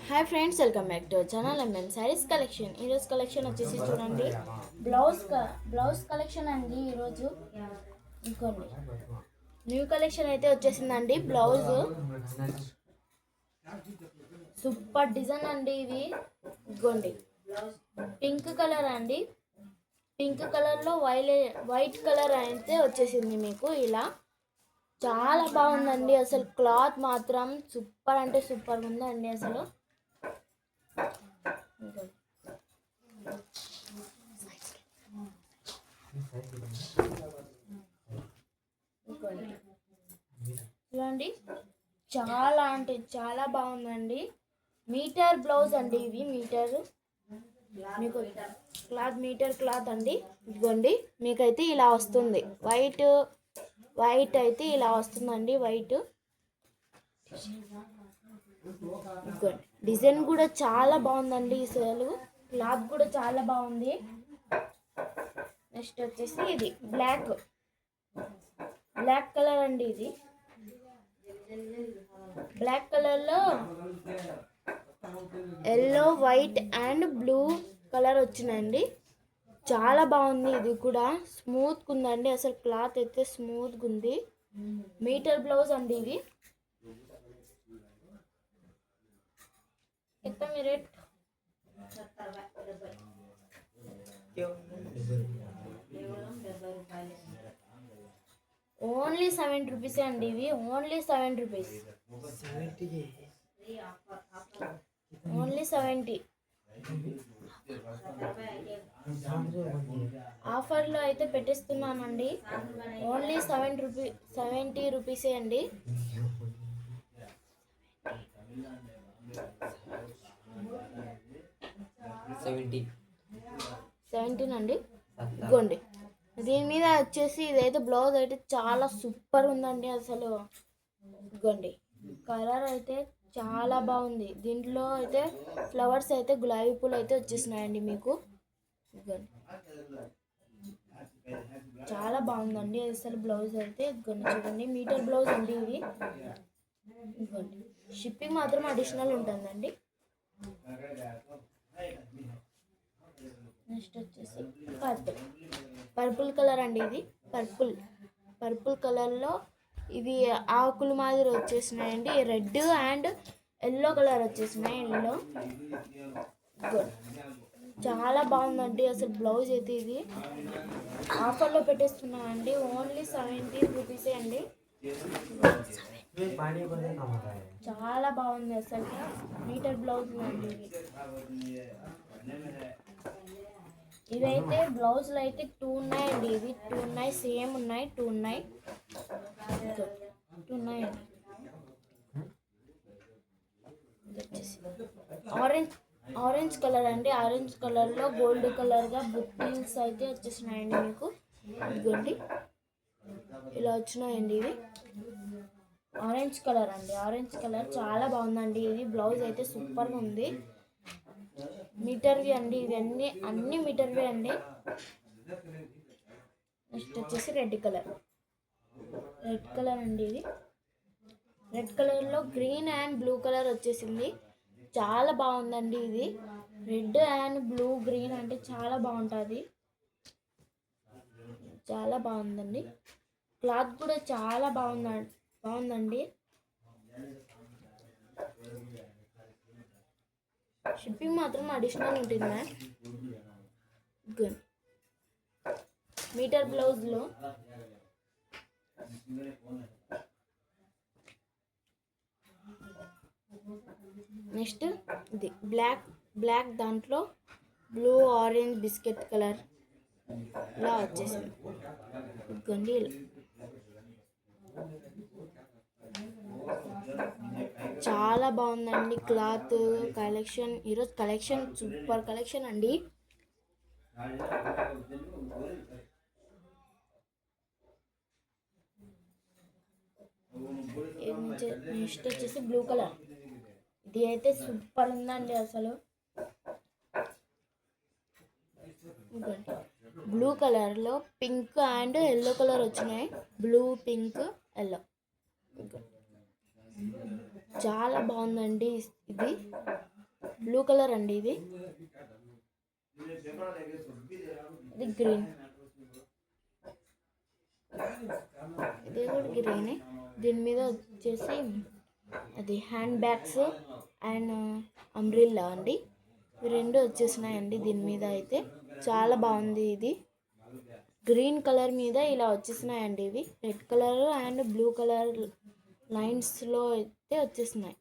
Hi friends, welcome back to channel MN saris collection. ఈరోజు collection వచ్చేసి చూడండి, బ్లౌజ్ కలెక్షన్ అండి. ఈరోజు ఇంకోండి న్యూ కలెక్షన్ అయితే వచ్చేసిందండి. బ్లౌజ్ సూపర్ డిజైన్ అండి. ఇది ఇంకోండి పింక్ కలర్ అండి. పింక్ కలర్లో వైట్ కలర్ అయితే వచ్చేసింది మీకు. ఇలా చాలా బాగుందండి. అసలు క్లాత్ మాత్రం సూపర్ అంటే సూపర్ ఉందండి. అసలు చూడండి, చాలా అంటే చాలా బాగుందండి. మీటర్ బ్లౌజ్ అండి. ఇది మీటర్ మీకు మీటర్ క్లాత్ అండి. ఇదిగోండి, మీకైతే ఇలా వస్తుంది. వైట్ అయితే ఇలా వస్తుందండి. వైట్ డిజైన్ కూడా చాలా బాగుందండి. అసలు క్లాత్ కూడా చాలా బాగుంది. నెక్స్ట్ వచ్చేసి ఇది బ్లాక్ కలర్ అండి. ఇది బ్లాక్ కలర్లో yellow, white and blue colour వచ్చిందండి. చాలా బాగుంది. ఇది కూడా స్మూత్గా ఉందండి. అసలు క్లాత్ అయితే స్మూత్గా ఉంది. మీటర్ బ్లౌజ్ అండి. ఇది ఎంత మీ రేట్? ఓన్లీ 70 రూపీస్ అండి. ఇవి ఓన్లీ 70 రూపీస్. ఓన్లీ 70. ఆఫర్లో అయితే పెట్టిస్తున్నానండి. ఓన్లీ 70 రూపీసే అండి. 17 అండి. ఇదిగోండి, దీని మీద వచ్చేసి ఇదైతే బ్లౌజ్ అయితే చాలా సూపర్ ఉందండి. అసలు ఇదిగోండి, కలర్ అయితే చాలా బాగుంది. దీంట్లో అయితే ఫ్లవర్స్ అయితే గులాబీ పూలు అయితే వచ్చేసినాయండి మీకు. ఇదిగోండి, చాలా బాగుందండి. అసలు బ్లౌజ్ అయితే ఇదిగోండి, చూడండి మీటర్ బ్లౌజ్ అండి. ఇది ఇదిగోండి, షిప్పింగ్ మాత్రం అడిషనల్ ఉంటుందండి. నెక్స్ట్ వచ్చేసి పర్పుల్ కలర్ అండి. ఇది పర్పుల్ కలర్లో ఇవి ఆకులు మాదిరి వచ్చేసినాయండి. రెడ్ అండ్ ఎల్లో కలర్ వచ్చేసినాయి. ఎల్లో చాలా బాగుందండి. అసలు బ్లౌజ్ అయితే ఇది ఆఫర్లో పెట్టేస్తున్నానండి. ఓన్లీ 70 రూపీసే అండి. చాలా బాగుంది. అసలు మీటర్ బ్లౌజ్ అండి. ఇవైతే బ్లౌజులు అయితే 2 ఉన్నాయండి. ఇవి 2 ఉన్నాయి, సేమ్ ఉన్నాయి. 2 ఉన్నాయి అండి. ఆరెంజ్ కలర్ అండి. ఆరెంజ్ కలర్లో గోల్డ్ కలర్గా బుట్టింగ్స్ అయితే వచ్చేసినాయండి మీకు. ఇదిగోండి, ఇలా వచ్చినాయండి. ఇవి ఆరెంజ్ కలర్ అండి. ఆరెంజ్ కలర్ చాలా బాగుందండి. ఇది బ్లౌజ్ అయితే సూపర్గా ఉంది. మీటర్వి అండి. ఇవన్నీ అన్ని మీటర్వి అండి. నెక్స్ట్ వచ్చేసి రెడ్ కలర్ అండి. ఇది రెడ్ కలర్లో గ్రీన్ అండ్ బ్లూ కలర్ వచ్చేసింది. చాలా బాగుందండి. ఇది రెడ్ అండ్ బ్లూ గ్రీన్ అంటే చాలా బాగుంటుంది. చాలా బాగుందండి. క్లాత్ కూడా చాలా బాగుందండి. షిప్పింగ్ మాత్రం అడిషనల్ ఉంటుంది మ్యామ్. గుడ్ మీటర్ బ్లౌజ్లో నెక్స్ట్ ఇది బ్లాక్ దాంట్లో బ్లూ ఆరెంజ్ బిస్కెట్ కలర్ ఇలా వచ్చేసింది. ఇదిగోండి, చాలా బాగుందండి క్లాత్. కలెక్షన్ ఈరోజు కలెక్షన్ సూపర్ కలెక్షన్ అండి. నెక్స్ట్ వచ్చేసి బ్లూ కలర్. ఇది అయితే సూపర్ ఉందండి. అసలు బ్లూ కలర్లో పింక్ అండ్ ఎల్లో కలర్ వచ్చినాయి. Blue, pink, yellow. చాలా బాగుందండి. ఇది బ్లూ కలర్ అండి ఇది గ్రీన్, ఇది కూడా గ్రీన్. దీని మీద వచ్చేసి అది హ్యాండ్ బ్యాగ్స్ అండ్ అంబ్రిల్లా అండి, ఇవి రెండు వచ్చేసినాయండి. దీని మీద అయితే చాలా బాగుంది. ఇది గ్రీన్ కలర్ మీద ఇలా వచ్చేసినాయండి. ఇవి red colour and blue colour లైన్స్లో అయితే వచ్చేసినాయి.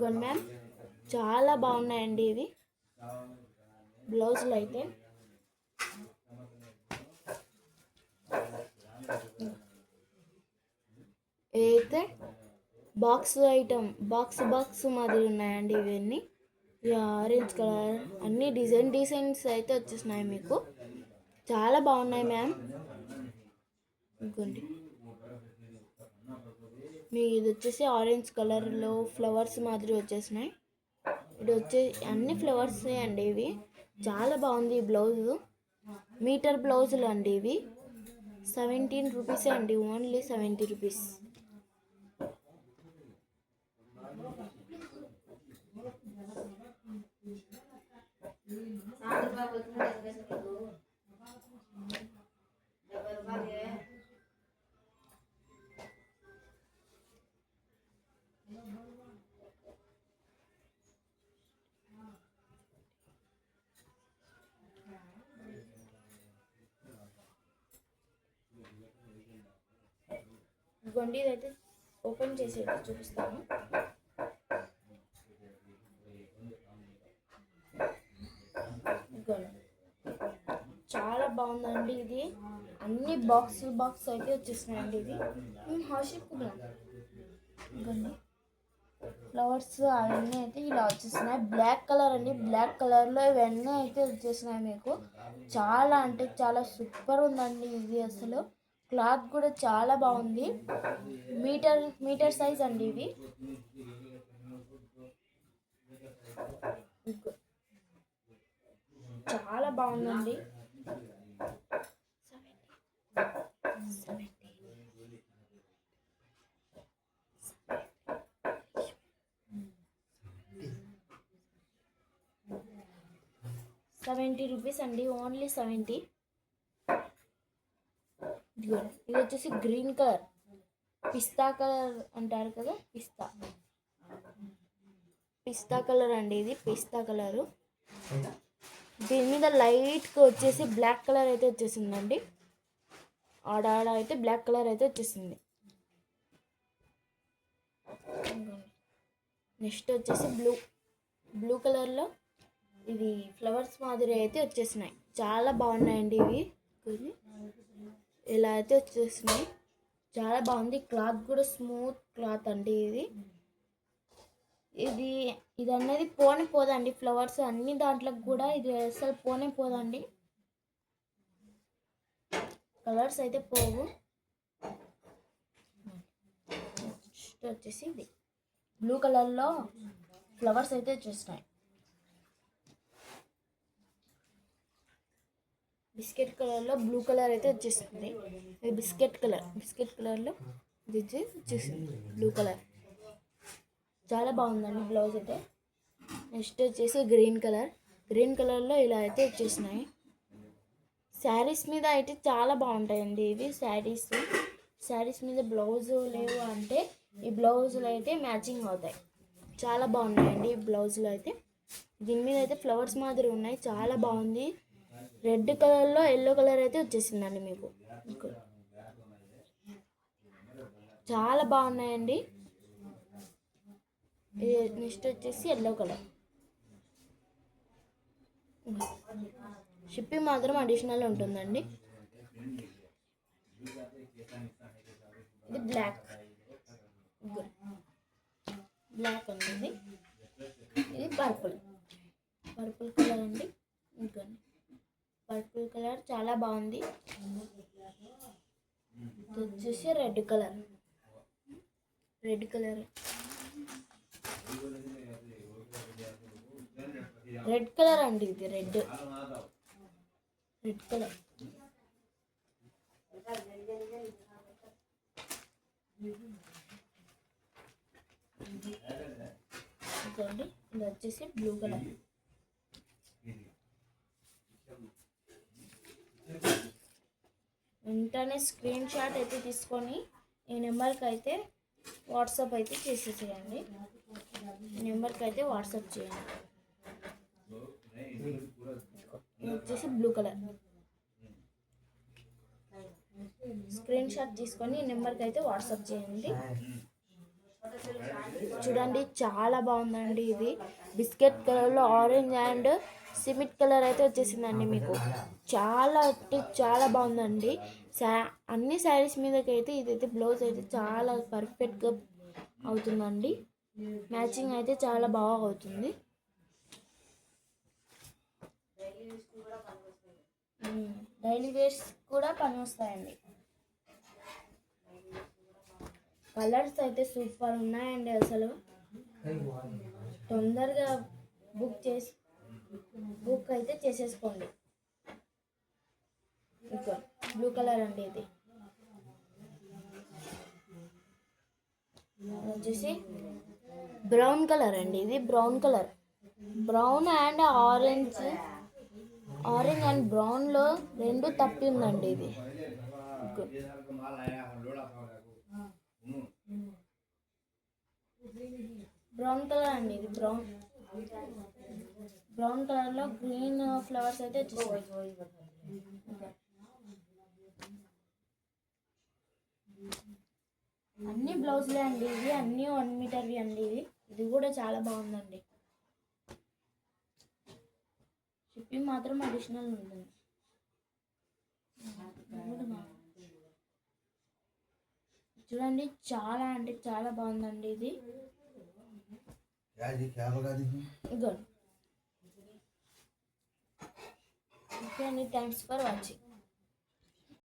గుడ్ మ్యామ్, చాలా బాగున్నాయండి ఇవి బ్లౌజులు అయితే. అయితే బాక్స్ ఐటమ్ బాక్స్ మాదిరి ఉన్నాయండి ఇవన్నీ. ఆరెంజ్ కలర్ అన్ని డిజైన్స్ అయితే వచ్చేసినాయి మీకు. చాలా బాగున్నాయి మ్యామ్. ఇంకోండి మీ ఇది వచ్చేసి ఆరెంజ్ కలర్లో ఫ్లవర్స్ మాదిరి వచ్చేసినాయి. ఇది అన్ని ఫ్లవర్సే అండి ఇవి. చాలా బాగుంది ఈ బ్లౌజు. మీటర్ బ్లౌజులు అండి ఇవి. 17 రూపీసే అండి, ఓన్లీ 70 రూపీస్. ఇదిగోండి, ఇదైతే ఓపెన్ చేసి చూపిస్తాను. చాలా బాగుందండి ఇది. అన్ని బాక్స్ అయితే వచ్చేసినాయండి. ఇది ఇదిగోండి ఫ్లవర్స్ అవన్నీ అయితే ఇలా వచ్చేసినాయి. బ్లాక్ కలర్ అండి, బ్లాక్ కలర్లో ఇవన్నీ అయితే వచ్చేసినాయి మీకు. చాలా అంటే చాలా సూపర్ ఉందండి ఇది. అసలు క్లాత్ కూడా చాలా బాగుంది. మీటర్ సైజ్ అండి ఇవి. చాలా బాగుందండి. 70 రూపీస్ అండి, ఓన్లీ 70. ఇది వచ్చేసి గ్రీన్ కలర్, పిస్తా కలర్ అంటారు కదా, పిస్తా కలర్ అండి ఇది. పిస్తా కలరు. దీని మీద లైట్గా వచ్చేసి బ్లాక్ కలర్ అయితే వచ్చేసిందండి. ఆడ అయితే బ్లాక్ కలర్ అయితే వచ్చేసింది. నెక్స్ట్ వచ్చేసి బ్లూ కలర్లో ఇవి ఫ్లవర్స్ మాదిరి అయితే వచ్చేసినాయి. చాలా బాగున్నాయండి ఇవి. ఇలా అయితే వచ్చేసినాయి. చాలా బాగుంది. క్లాత్ కూడా స్మూత్ క్లాత్ అండి ఇది అనేది పోదండి. ఫ్లవర్స్ అన్ని దాంట్లోకి కూడా ఇది అసలు పోదండి. కలర్స్ అయితే పోవు. నెక్స్ట్ వచ్చేసి ఇది బ్లూ కలర్లో ఫ్లవర్స్ అయితే వచ్చేసినాయి. బిస్కెట్ కలర్లో బ్లూ కలర్ అయితే వచ్చేసింది. బిస్కెట్ కలర్లో ఇది వచ్చేసింది బ్లూ కలర్. చాలా బాగుందండి బ్లౌజ్ అయితే. నెక్స్ట్ వచ్చేసి గ్రీన్ కలర్లో ఇలా అయితే వచ్చేసినాయి. శారీస్ మీద అయితే చాలా బాగుంటాయండి ఇవి. శారీస్ మీద బ్లౌజు లేవు అంటే ఈ బ్లౌజులు అయితే మ్యాచింగ్ అవుతాయి. చాలా బాగున్నాయండి ఈ బ్లౌజులు అయితే. దీని మీద అయితే ఫ్లవర్స్ మాదిరి ఉన్నాయి. చాలా బాగుంది. రెడ్ కలర్లో ఎల్లో కలర్ అయితే వచ్చేసిందండి మీకు. చాలా బాగున్నాయండి. నెక్స్ట్ వచ్చేసి ఎల్లో కలర్. షిప్పింగ్ మాత్రం అడిషనల్ ఉంటుందండి. ఇది బ్లాక్ అండి. ఇది పర్పుల్ కలర్ అండి. ఇంకా పర్పుల్ కలర్ చాలా బాగుంది. ఇది వచ్చేసి రెడ్ కలర్ అండి. ఇది రెడ్ కలర్. ఇదిగోండి ఇది వచ్చేసి బ్లూ కలర్. వెంటనే స్క్రీన్ షాట్ అయితే తీసుకొని ఈ నెంబర్కి అయితే వాట్సాప్ అయితే చేసేసేయండి. ఈ నెంబర్కి అయితే వాట్సాప్ చేయండి. ఇది వచ్చేసి బ్లూ కలర్. స్క్రీన్ షాట్ తీసుకొని ఈ నెంబర్కి అయితే వాట్సాప్ చేయండి. చూడండి చాలా బాగుందండి. ఇది బిస్కెట్ కలర్లో ఆరెంజ్ అండ్ సిమెంట్ కలర్ అయితే వచ్చేసిందండి మీకు. చాలా అంటే చాలా బాగుందండి. అన్ని శారీస్ మీదకి అయితే ఇదైతే బ్లౌజ్ అయితే చాలా పర్ఫెక్ట్గా అవుతుందండి. మ్యాచింగ్ అయితే చాలా బాగా అవుతుంది. డైలీ వేర్స్ కూడా పని వస్తాయండి. కలర్స్ అయితే సూపర్ ఉన్నాయండి. అసలు తొందరగా బుక్ అయితే చేసేసుకోండి. ఇంకా బ్లూ కలర్ అండి. ఇది వచ్చేసి బ్రౌన్ కలర్ అండి. ఇది brown colour. Brown and orange and బ్రౌన్లో రెండు తప్పి ఉందండి. ఇది బ్రౌన్ కలర్ అండి. ఇది బ్రౌన్ కలర్లో గ్రీన్ ఫ్లవర్స్ అయితే వచ్చేసాయి. అన్ని బ్లౌజ్లే అండి. ఇవి అన్నీ 1 మీటర్వి అండి. ఇది కూడా చాలా బాగుందండి. షిప్పింగ్ మాత్రం అడిషనల్ ఉంటుంది. చూడండి చాలా అంటే చాలా బాగుందండి. ఇది ఓకే అండి. Thanks for watching.